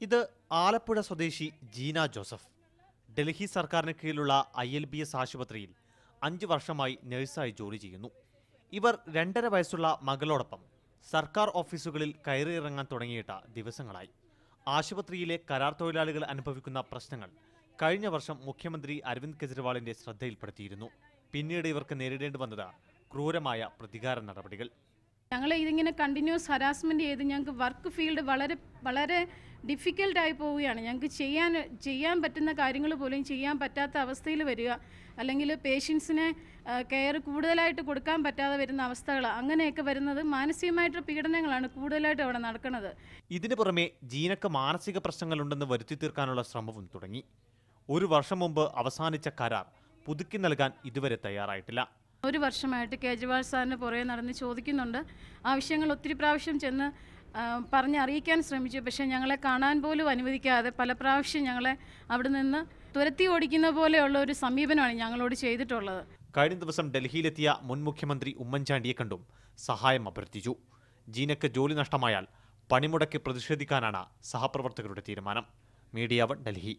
ഇത് ആലപ്പുഴ സ്വദേശി ജീന ജോസഫ്. ഡൽഹി സർക്കാരിന് കീഴിലുള്ള ILBS ആശുപത്രിയിൽ 5 വർഷമായി നഴ്സായി ജോലി ചെയ്യുന്നു. ഇവർ 2.5 വയസ്സുള്ള മകളോടൊപ്പം സർക്കാർ ഓഫീസുകളിൽ കയറിയിറങ്ങാൻ തുടങ്ങിയിട്ട് ദിവസങ്ങളായി. ആശുപത്രിയിലെ കരാർ തൊഴിലാളികൾ അനുഭവിക്കുന്ന പ്രശ്നങ്ങൾ കഴിഞ്ഞ വർഷം മുഖ്യമന്ത്രി അരവിന്ദ് കെജ്രിവാളിന്റെ ശ്രദ്ധയിൽപ്പെടുത്തിയിരുന്നു. പിന്നീട് ഇവർക്ക് നേരിടേണ്ടി വന്നത് ക്രൂരമായ പ്രതികാര നടപടികൾ. ഞങ്ങൾ ഇതിങ്ങനെ കണ്ടിന്യൂസ് ഹരാസ്മെൻറ്റ് ചെയ്ത് ഞങ്ങൾക്ക് വർക്ക് ഫീൽഡ് വളരെ ഡിഫിക്കൽട്ടായി പോവുകയാണ്. ഞങ്ങൾക്ക് ചെയ്യാൻ പറ്റുന്ന കാര്യങ്ങൾ പോലും ചെയ്യാൻ പറ്റാത്ത അവസ്ഥയിൽ വരിക, അല്ലെങ്കിൽ പേഷ്യൻസിനെ കെയർ കൂടുതലായിട്ട് കൊടുക്കാൻ പറ്റാതെ വരുന്ന അവസ്ഥകൾ, അങ്ങനെയൊക്കെ വരുന്നത് മാനസികമായിട്ടുള്ള പീഡനങ്ങളാണ് കൂടുതലായിട്ട് അവിടെ നടക്കുന്നത്. ഇതിനു പുറമെ ജീനക്ക് മാനസിക പ്രശ്നങ്ങളുണ്ടെന്ന് വരുത്തി തീർക്കാനുള്ള ശ്രമവും തുടങ്ങി. 1 വർഷം മുമ്പ് അവസാനിച്ച കരാർ പുതുക്കി നൽകാൻ ഇതുവരെ തയ്യാറായിട്ടില്ല. 1 വർഷമായിട്ട് കേജ്രിവാൾ സാറിന് പുറകെ നടന്ന് ചോദിക്കുന്നുണ്ട്. ആവശ്യങ്ങൾ ഒത്തിരി പ്രാവശ്യം ചെന്ന് പറഞ്ഞറിയിക്കാൻ ശ്രമിച്ചു. പക്ഷേ ഞങ്ങളെ കാണാൻ പോലും അനുവദിക്കാതെ പല പ്രാവശ്യം ഞങ്ങളെ അവിടെ നിന്ന് തുരത്തി ഓടിക്കുന്ന പോലെയുള്ള ഒരു സമീപനമാണ് ഞങ്ങളോട് ചെയ്തിട്ടുള്ളത്. കഴിഞ്ഞ ദിവസം ഡൽഹിയിലെത്തിയ മുൻ മുഖ്യമന്ത്രി ഉമ്മൻചാണ്ടിയെ കണ്ടും സഹായം അഭ്യർത്ഥിച്ചു. ജീനക്ക് ജോലി നഷ്ടമായാൽ പണിമുടക്കി പ്രതിഷേധിക്കാനാണ് സഹപ്രവർത്തകരുടെ തീരുമാനം. മീഡിയ 1 ഡൽഹി.